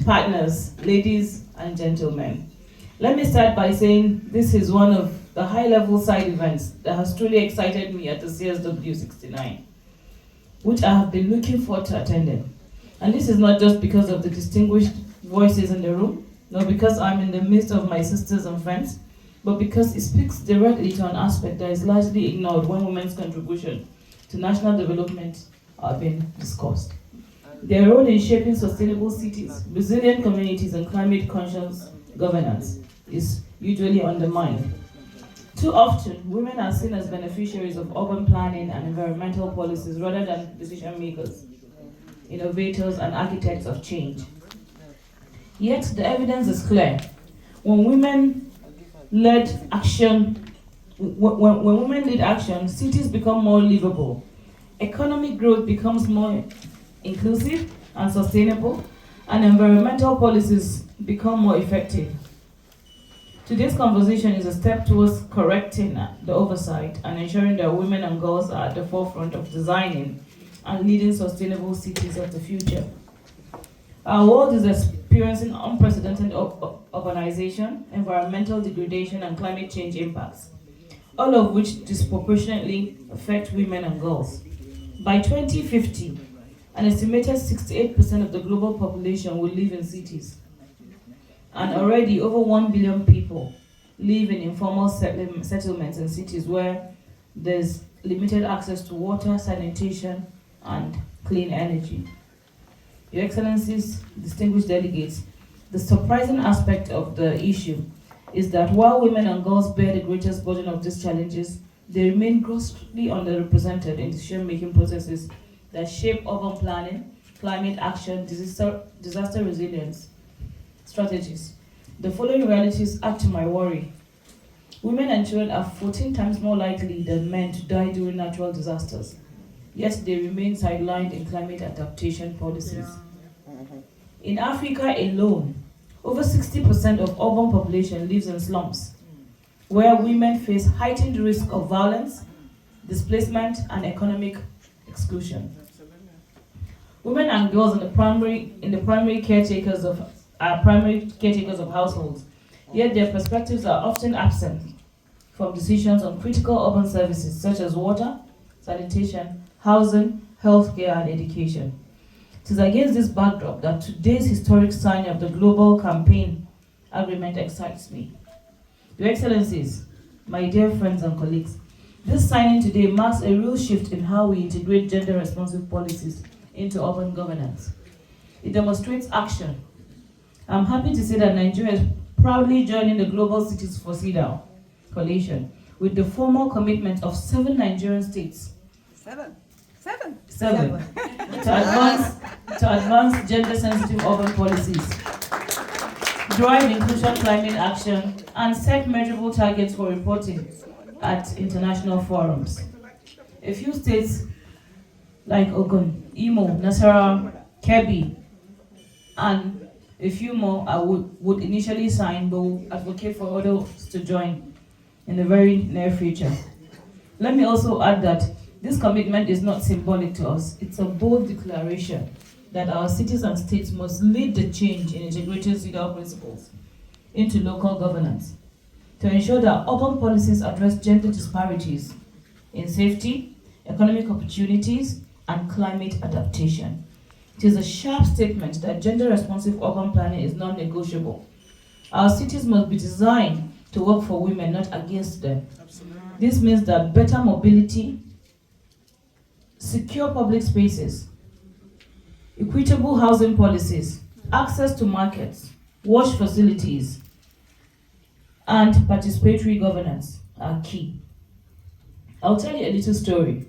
esteemed partners, ladies and gentlemen, let me start by saying this is one of the high-level side events that has truly excited me at the CSW69, which I have been looking forward to attending. And this is not just because of the distinguished voices in the room, nor because I'm in the midst of my sisters and friends, but because it speaks directly to an aspect that is largely ignored when women's contribution to national development are being discussed. Their role in shaping sustainable cities, resilient communities, and climate-conscious governance is usually undermined. Too often, women are seen as beneficiaries of urban planning and environmental policies rather than decision makers, innovators, and architects of change. Yet, the evidence is clear. When women lead action, cities become more livable. Economic growth becomes more inclusive and sustainable, and environmental policies become more effective. Today's conversation is a step towards correcting the oversight and ensuring that women and girls are at the forefront of designing and leading sustainable cities of the future. Our world is experiencing unprecedented urbanization, environmental degradation, and climate change impacts, all of which disproportionately affect women and girls. By 2050, an estimated 68% of the global population will live in cities. And already over 1 billion people live in informal settlements in cities where there's limited access to water, sanitation, and clean energy. Your Excellencies, distinguished delegates, the surprising aspect of the issue is that while women and girls bear the greatest burden of these challenges, they remain grossly underrepresented in decision-making processes that shape urban planning, climate action, disaster resilience strategies. The following realities add to my worry. Women and children are 14 times more likely than men to die during natural disasters, yet they remain sidelined in climate adaptation policies. In Africa alone, over 60% of urban population lives in slums, where women face heightened risk of violence, displacement, and economic exclusion. Women and girls in the primary caretakers of households, yet their perspectives are often absent from decisions on critical urban services such as water, sanitation, housing, healthcare, and education. It is against this backdrop that today's historic signing of the Global Campaign Agreement excites me. Your Excellencies, my dear friends and colleagues, this signing today marks a real shift in how we integrate gender-responsive policies into urban governance. It demonstrates action. I'm happy to say that Nigeria is proudly joining the Global Cities for CEDAW coalition with the formal commitment of 7 Nigerian states. Seven. To advance gender-sensitive urban policies, drive inclusion climate action, and set measurable targets for reporting at international forums. A few states like Ogun, Imo, Nasarawa, Kebbi, and a few more I would initially sign, but will advocate for others to join in the very near future. Let me also add that this commitment is not symbolic to us. It's a bold declaration that our cities and states must lead the change in integrating CEDAW principles into local governance to ensure that urban policies address gender disparities in safety, economic opportunities, and climate adaptation. It is a sharp statement that gender-responsive urban planning is non-negotiable. Our cities must be designed to work for women, not against them. Absolutely. This means that better mobility, secure public spaces, equitable housing policies, access to markets, wash facilities, and participatory governance are key. I'll tell you a little story.